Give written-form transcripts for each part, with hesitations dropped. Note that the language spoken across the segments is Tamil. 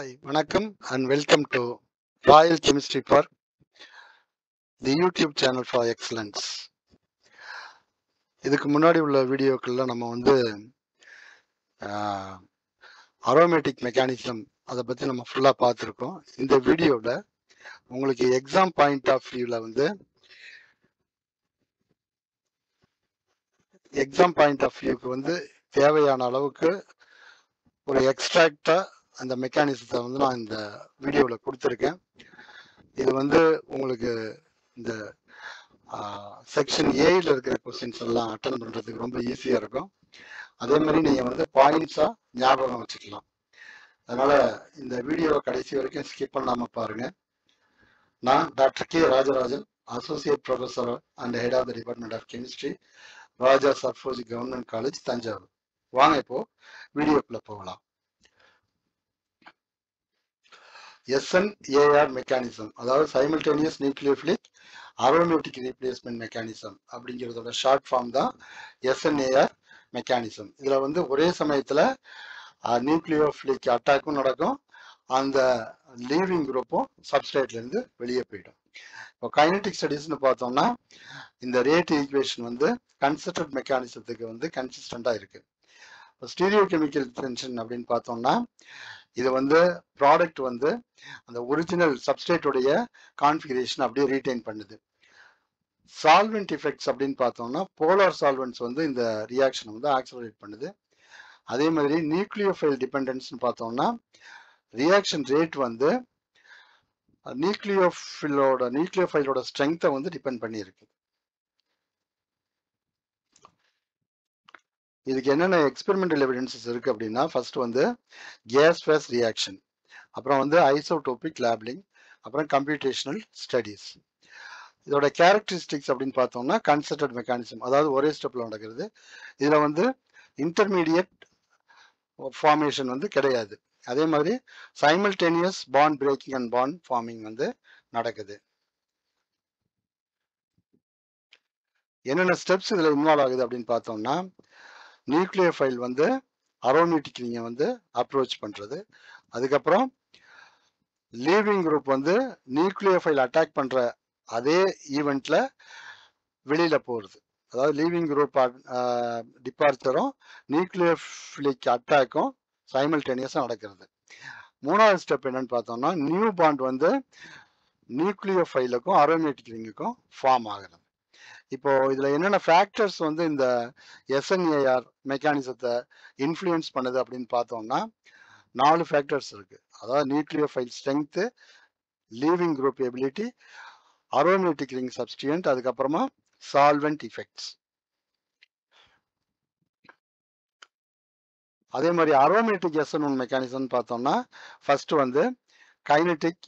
Hi, Vanakkam and welcome to Royal Chemistry Park, the YouTube channel for excellence. இதுக்கு முன்னாடி உள்ள வீடியோக்கள்ல நம்ம வந்து அரோமேட்டிக் மெக்கானிசம் அதை பத்தி நம்ம ஃபுல்லா பார்த்துருக்கோம். இந்த வீடியோவில் உங்களுக்கு எக்ஸாம் பாயிண்ட் ஆஃப் வியூல வந்து வந்து தேவையான அளவுக்கு ஒரு எக்ஸ்ட்ராக்டா அந்த மெக்கானிசத்தை வந்து நான் இந்த வீடியோவில் கொடுத்துருக்கேன். இது வந்து உங்களுக்கு இந்த செக்ஷன் ஏல இருக்கிற கொஸ்டின்ஸ் எல்லாம் அட்டன் பண்றதுக்கு ரொம்ப ஈஸியா இருக்கும். அதே மாதிரி நீங்க வந்து பாயிண்ட்ஸா ஞாபகம் வச்சுக்கலாம். அதனால இந்த வீடியோவை கடைசி வரைக்கும் ஸ்கிப் பண்ணாம பாருங்க. நான் doctor K Rajarajan, associate professor and head of the department of chemistry, Raja Serfoji government college, Thanjavur. வாங்க இப்போ வீடியோக்குள்ள போகலாம். SNAR மெக்கானிசம், அதாவது simultaneous nucleophilic aromatic replacement mechanism அப்படிங்கிறதோட ஷார்ட் ஃபார்ம் தான் SNAR மெக்கானிசம். இதுல வந்து ஒரே சமயத்துல நியூக்ளியோஃபிலிக் அட்டாக்கும் நடக்கும், அந்த லீவிங் குரூப்பும் சப்ஸ்ட்ரேட்ல இருந்து வெளியே போயிடும். இப்போ கைனடிக் ஸ்டடீஸ்னு பார்த்தோம்னா இந்த ரேட் ஈக்குவேஷன் வந்து கன்சிஸ்டன்ட் மெக்கானிசத்துக்கு வந்து கன்சிஸ்டண்டா இருக்கு. ஸ்டீரியோ கெமிக்கல் டென்ஷன் அப்படின்னு பார்த்தோம்னா இது வந்து ப்ராடக்ட் வந்து அந்த ஒரிஜினல் சப்ஸ்ட்ரேட்டோடைய கான்ஃபிகரேஷன் அப்படியே ரீடைன் பண்ணுது. சால்வெண்ட் எஃபெக்ட்ஸ் அப்படின்னு பார்த்தோம்னா போலார் சால்வெண்ட்ஸ் வந்து இந்த ரியாக்ஷன் வந்து ஆக்சலரேட் பண்ணுது. அதே மாதிரி நியூக்ளியோஃபைல் டிபெண்டன்ஸ்னு பார்த்தோம்னா ரியாக்ஷன் ரேட் வந்து நியூக்ளியோஃபைலோட ஸ்ட்ரென்த்தை வந்து டிபெண்ட் பண்ணி இருக்கு. இதுக்கு என்னென்ன எக்ஸ்பெரிமெண்டல் எவிடன்சஸ் இருக்கு அப்படின்னா, ஃபர்ஸ்ட் வந்து கேஸ் ஃபேஸ் ரியாக்ஷன், அப்புறம் வந்து ஐசோடோபிக் லேபிளிங், அப்புறம் கம்ப்யூட்டேஷனல் ஸ்டடீஸ். இதோட கேரக்டரிஸ்டிக்ஸ் அப்படின்னு பார்த்தோம்னா கன்சர்டட் மெக்கானிசம், அதாவது ஒரே ஸ்டெப்ல நடக்கிறது. இதுல வந்து இன்டர்மீடியட் ஃபார்மேஷன் வந்து கிடையாது. அதே மாதிரி simultaneous bond breaking and bond forming வந்து நடக்குது. என்னென்ன ஸ்டெப்ஸ் இதுல இன்வால்வ் ஆகுது அப்படின்னு பார்த்தோம்னா, நியூக்ளியோஃபைல் வந்து அரோமேட்டிக் ரிங்கை வந்து அப்ரோச் பண்றது, அதுக்கப்புறம் லீவிங் குரூப் வந்து நியூக்ளியோஃபைல் அட்டாக் பண்ற அதே ஈவெண்ட்ல வெளியில போறது. அதாவது லீவிங் குரூப் டிபார்ச்சரும் நியூக்ளியோஃபிலிக் அட்டாக்கும் சைமல்டேனியஸா நடக்கிறது. மூணாவது ஸ்டெப் என்னன்னு பார்த்தோம்னா நியூ பாண்ட் வந்து நியூக்ளியோஃபைலுக்கும் அரோமேட்டிக் ரிங்குக்கும் ஃபார்ம் ஆகுறது. இப்போ இதுல என்னென்ன ஃபேக்டர்ஸ் வந்து இந்த SNAR மெக்கானிசத்தை இன்ஃப்ளூயன்ஸ் பண்ணுது அப்படின்னு பார்த்தோம்னா 4 ஃபேக்டர்ஸ் இருக்கு. அதாவது nucleophile strength, leaving group ability, aromatic ring substituent, அதுக்கப்புறமா சால்வெண்ட் எஃபெக்ட்ஸ். அதே மாதிரி அரோமேட்டிக் SN1 மெக்கானிசம் பார்த்தோம்னா ஃபர்ஸ்ட் வந்து கைனடிக்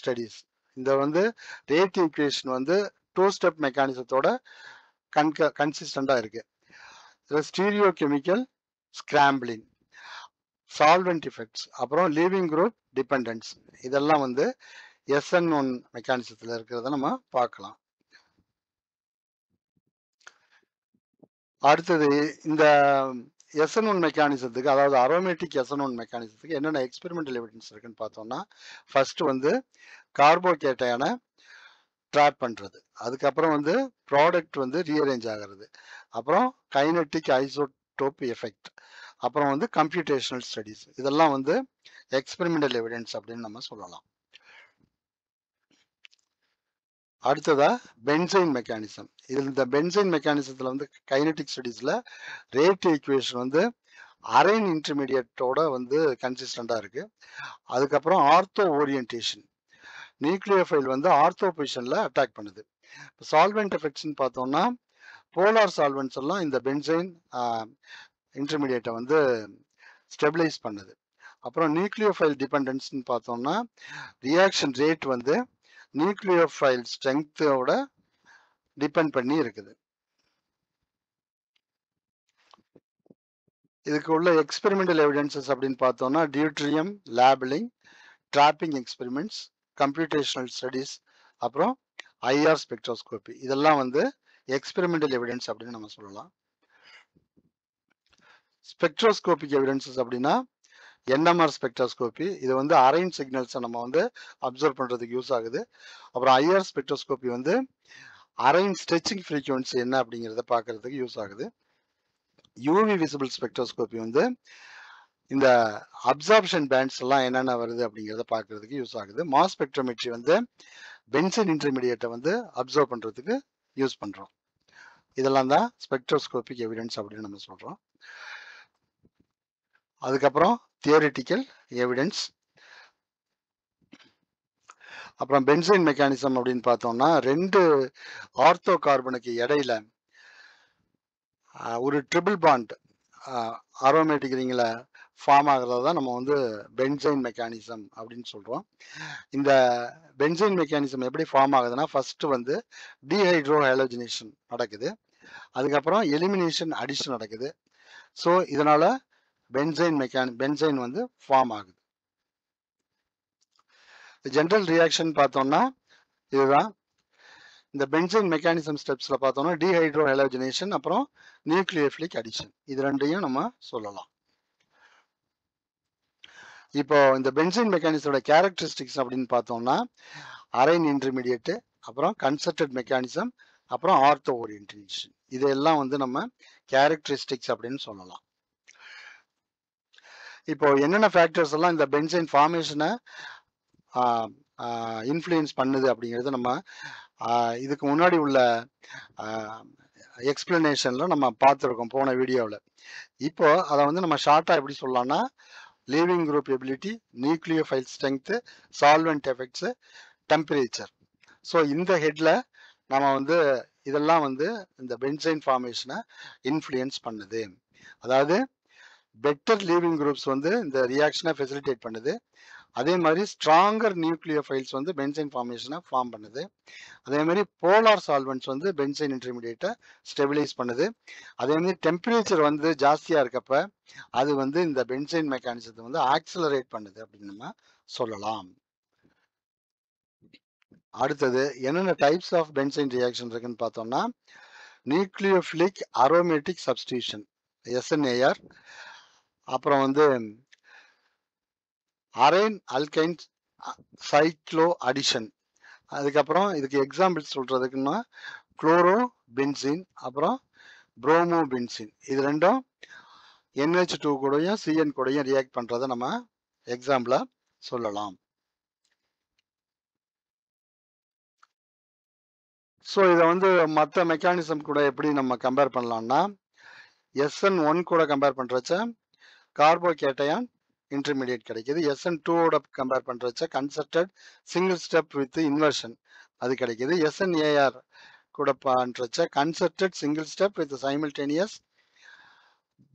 ஸ்டடீஸ். இந்த வந்து ரேட் ஈக்குவேஷன் வந்து 2 ஸ்டெப் மெக்கானிசத்தோட கன்சிஸ்டண்டா இருக்கு. Stereo chemical scrambling, solvent effects, அப்புறம் லீவிங் குரூப் டிபெண்டன்ஸ், இதெல்லாம் வந்து SN1 மெக்கானிசத்துல இருக்கிறத நம்ம பார்க்கலாம். அடுத்தது இந்த SN1 மெக்கானிசத்துக்கு, அதாவது அரோமேட்டிக் SN1 மெக்கானிசத்துக்கு என்னென்ன எக்ஸ்பெரிமெண்டல் எவிடன்ஸ் இருக்குன்னு பார்த்தோம்னா ஃபர்ஸ்ட் வந்து கார்போகேட்டையான ட்ராப் பண்றது, அதுக்கப்புறம் வந்து ப்ராடக்ட் வந்து ரீஅரேஞ்ச் ஆகிறது, அப்புறம் கைனடிக் ஐசோடோப் எஃபெக்ட், அப்புறம் வந்து கம்ப்யூட்டேஷனல் ஸ்டடீஸ். இதெல்லாம் வந்து எக்ஸ்பெரிமெண்டல் எவிடன்ஸ் அப்படின்னு நம்ம சொல்லலாம். அடுத்ததா பென்சைன் மெக்கானிசம். இதில் இந்த பென்சைன் மெக்கானிசத்துல வந்து கைனடிக் ஸ்டடீஸ்ல ரேட் ஈக்குவேஷன் வந்து அரைன் இன்டர்மீடியட்டோட வந்து கன்சிஸ்டண்டா இருக்கு. அதுக்கப்புறம் ஆர்த்தோ ஓரியன்டேஷன், நியூக்ளியோஃபைல் வந்து ஆர்த்தோ பொசிஷன்ல அட்டாக் பண்ணுது. சால்வெண்ட் எஃபெக்ட்ஸ்னு பார்த்தோம்னா போலார் சால்வெண்ட்ஸ் எல்லாம் இந்த பென்சைன் இன்டர்மீடியட்டை வந்து ஸ்டெபிலைஸ் பண்ணுது. அப்புறம் நியூக்ளியோஃபைல் டிபெண்டன்ஸ்னு பார்த்தோம்னா ரியாக்ஷன் ரேட் வந்து நியூக்ளியோஃபைல் ஸ்ட்ரென்த்தோட டிபெண்ட் பண்ணி இருக்குது. இதுக்கு உள்ள எக்ஸ்பெரிமெண்டல் எவிடன்சஸ் அப்படின்னு பார்த்தோம்னா deuterium labeling, trapping experiments, computational studies, அப்புறம் IR ஸ்பெக்ட்ரோஸ்கோபி, இதெல்லாம் வந்து எக்ஸ்பெரிமெண்டல் எவிடன்ஸ் அப்படின்னு நம்ம சொல்லலாம். ஸ்பெக்ட்ரோஸ்கோபிக் எவிடன்சஸ் அப்படின்னா NMR ஸ்பெக்ட்ரோஸ்கோபி, இது வந்து அரைன் சிக்னல்ஸை நம்ம வந்து அப்சர்வ் பண்ணுறதுக்கு யூஸ் ஆகுது. அப்புறம் IR ஸ்பெக்ட்ரோஸ்கோபி வந்து அரைன் ஸ்ட்ரெச்சிங் ஃப்ரீக்வன்சி என்ன அப்படிங்கிறத பார்க்கறதுக்கு யூஸ் ஆகுது. UV விசிபிள் ஸ்பெக்ட்ரோஸ்கோபி வந்து இந்த அப்சார்ப்ஷன் பேண்ட்ஸ் எல்லாம் என்னென்ன வருது அப்படிங்கிறத பார்க்கறதுக்கு யூஸ் ஆகுது. மாஸ் ஸ்பெக்ட்ரோமெட்ரி வந்து பென்சீன் இன்டர்மீடியேட்டை வந்து அப்சர்வ் பண்ணுறதுக்கு யூஸ் பண்ணுறோம். இதெல்லாம் தான் ஸ்பெக்ட்ரோஸ்கோபிக் எவிடன்ஸ் அப்படின்னு நம்ம சொல்கிறோம். அதுக்கப்புறம் தியோரிட்டிக்கல் எவிடன்ஸ். அப்புறம் பென்சீன் மெக்கானிசம் அப்படின்னு பார்த்தோம்னா, 2 ஆர்த்தோ கார்பனுக்கு இடையில ஒரு ட்ரிபிள் பாண்ட் அரோமேட்டிக் ரிங்கில் ஃபார்ம் ஆகிறத தான் நம்ம வந்து பென்சைன் மெக்கானிசம் அப்படின்னு சொல்கிறோம். இந்த பென்சைன் மெக்கானிசம் எப்படி ஃபார்ம் ஆகுதுன்னா, ஃபர்ஸ்ட் வந்து டீஹைட்ரோ ஹாலோஜினேஷன் நடக்குது, அதுக்கப்புறம் எலிமினேஷன் அடிஷன் நடக்குது. ஸோ இதனால பென்சைன் வந்து ஃபார்ம் ஆகுது. ஜென்ரல் ரியாக்ஷன் பார்த்தோம்னா இதுதான். இந்த பென்சைன் மெக்கானிசம் ஸ்டெப்ஸில் பார்த்தோம்னா டீஹைட்ரோ ஹாலோஜினேஷன் அப்புறம் நியூக்ளியோஃபிலிக் அடிஷன், இது ரெண்டையும் நம்ம சொல்லலாம். இப்போ இந்த பென்சைன் மெக்கானிசமோட கேரக்டரிஸ்டிக்ஸ் அப்படின்னு பார்த்தோம்னா அரைன் இன்டர்மீடியேட்டு, அப்புறம் கன்சர்டட் மெக்கானிசம், அப்புறம் ஆர்த்தோ ஓரியன்டேஷன், இதெல்லாம் வந்து நம்ம கேரக்டரிஸ்டிக்ஸ் அப்படின்னு சொல்லலாம். இப்போ என்னென்ன ஃபேக்டர்ஸ் எல்லாம் இந்த பென்சைன் ஃபார்மேஷனை இன்ஃப்ளூயன்ஸ் பண்ணுது அப்படிங்கிறது நம்ம இதுக்கு முன்னாடி உள்ள எக்ஸ்பிளனேஷனில் நம்ம பார்த்துருக்கோம் போன வீடியோவில். இப்போ அதை வந்து நம்ம ஷார்ட்டாக எப்படி சொல்லலாம்னா, leaving group ability, nucleophile strength, solvent effects, temperature. So இந்த ஹெட்டில் நம்ம வந்து இதெல்லாம் வந்து இந்த பென்சைன் ஃபார்மேஷனை இன்ஃப்ளூயன்ஸ் பண்ணுது. அதாவது பெட்டர் லீவிங் குரூப்ஸ் வந்து இந்த ரியாக்ஷனை ஃபெசிலிட்டேட் பண்ணுது. அதே மாதிரி ஸ்ட்ராங்கர் நியூக்ளியோஃபைல்ஸ் வந்து பென்சைன் ஃபார்மேஷனை ஃபார்ம் பண்ணுது. அதே மாதிரி போலார் சால்வெண்ட்ஸ் வந்து பென்சைன் இன்டர்மீடியேட்டை ஸ்டெபிலைஸ் பண்ணுது. அதே மாதிரி டெம்பரேச்சர் வந்து ஜாஸ்தியாக இருக்கப்ப அது வந்து இந்த பென்சைன் மெக்கானிசத்தை வந்து ஆக்சிலரேட் பண்ணுது அப்படின்னு நம்ம சொல்லலாம். அடுத்தது என்னென்ன டைப்ஸ் ஆஃப் பென்சைன் ரியாக்ஷன் இருக்குன்னு பார்த்தோம்னா, நியூக்ளியோஃபிலிக் அரோமேட்டிக் சப்ஸ்டியூஷன் SNAR, அப்புறம் வந்து அரைன் அல்கைன் சைக்ளோ அடிஷன். அதுக்கப்புறம் இதுக்கு எக்ஸாம்பிள் சொல்றதுக்குன்னா குளோரோ பென்சீன், அப்புறம் புரோமோ பென்சீன், இது ரெண்டும் NH2 கூடயும் CN கூடயும் ரியாக்ட் பண்றதை நம்ம எக்ஸாம்பிளா சொல்லலாம். ஸோ இதை வந்து மற்ற மெக்கானிசம் கூட எப்படி நம்ம கம்பேர் பண்ணலாம்னா, SN1 கூட கம்பேர் பண்ணுறச்ச கார்போகேட்டையான் இன்டர்மீடியேட் கிடைக்குது. SN2ஓட கம்பேர் பண்ணுறச்ச concerted single step with inversion அது கிடைக்குது. SNAR கூட பண்ணுறச்ச concerted single step with simultaneous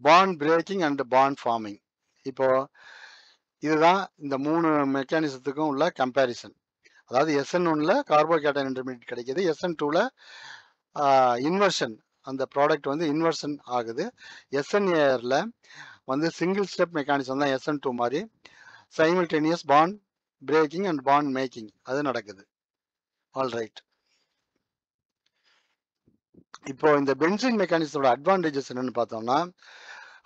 bond breaking and bond forming. இப்போ இதுதான் இந்த 3 மெக்கானிசத்துக்கும் உள்ள கம்பேரிசன். அதாவது SN1ல கார்போகேட்டையான் இன்டர்மீடியேட் கிடைக்குது, SN2ல இன்வர்ஷன், அந்த ப்ராடக்ட் வந்து இன்வர்ஷன் ஆகுது. SNARல வந்து சிங்கிள் ஸ்டெப் மெக்கானிசம் தான் SN2 மாதிரி, simultaneous bond breaking and bond making அது நடக்குது. All right. இப்போ இந்த பென்சீன் மெக்கானிசத்தோட அட்வான்டேஜஸ் என்னன்னு பார்த்தோம்னா,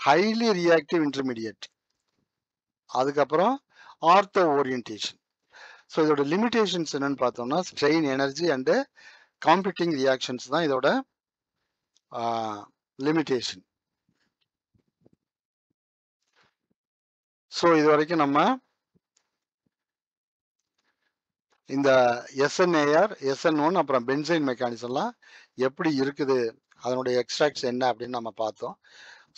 ஹைலி ரியாக்டிவ் இன்டர்மீடியேட், அதுக்கப்புறம் ஆர்த்தோ ஓரியன்டேஷன். ஸோ இதோட லிமிடேஷன்ஸ் என்னன்னு பார்த்தோம்னா, strain energy and competing reactions தான் இதோட லிமிடேஷன். ஸோ இது வரைக்கும் நம்ம இந்த SNAR, SN1 அப்புறம் பென்சைன் மெக்கானிசம்லாம் எப்படி இருக்குது, அதனுடைய எக்ஸ்ட்ராக்ட்ஸ் என்ன அப்படின்னு நம்ம பார்த்தோம்.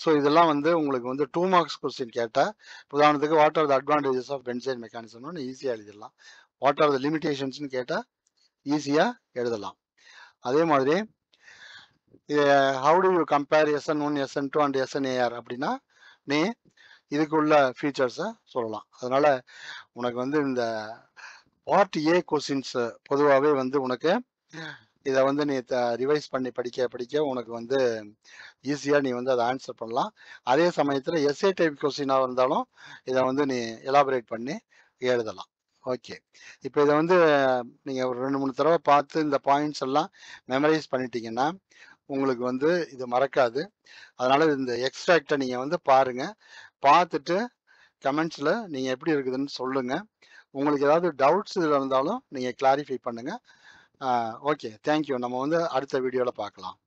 ஸோ இதெல்லாம் வந்து உங்களுக்கு வந்து 2 மார்க்ஸ் கொஸ்டின் கேட்டால், உதாரணத்துக்கு what are the advantages of benzene மெக்கானிசம்னு ஈஸியாக எழுதிடலாம். வாட் ஆர் த லிமிடேஷன்ஸ்னு கேட்டால் ஈஸியாக எழுதலாம். அதே மாதிரி how to you compare SN1, SN2 and SNAR அப்படின்னா நீ இதுக்குள்ள ஃபீச்சர்ஸை சொல்லலாம். அதனால உனக்கு வந்து இந்த பார்ட் A கொஸ்டின்ஸ் பொதுவாகவே வந்து உனக்கு இதை வந்து நீ ரிவைஸ் பண்ணி படிக்க உனக்கு வந்து ஈஸியாக நீ வந்து அதை ஆன்சர் பண்ணலாம். அதே சமயத்தில் எஸ்ஏ டைப் கொஸ்டினாக இருந்தாலும் இதை வந்து நீ எலாபரேட் பண்ணி எழுதலாம். ஓகே, இப்போ இதை வந்து நீங்கள் ஒரு 2-3 தடவை பார்த்து இந்த பாயிண்ட்ஸ் எல்லாம் மெமரைஸ் பண்ணிட்டீங்கன்னா உங்களுக்கு வந்து இது மறக்காது. அதனால இந்த எக்ஸ்ட்ராக்டை நீங்கள் வந்து பாருங்கள், பார்த்துட்டு கமெண்ட்ஸில் நீங்கள் எப்படி இருக்குதுன்னு சொல்லுங்கள். உங்களுக்கு ஏதாவது டவுட்ஸ் இதில் இருந்தாலும் நீங்கள் கிளாரிஃபை பண்ணுங்கள். Okay, thank you. நம்ம வந்து அடுத்த வீடியோவில் பார்க்கலாம்.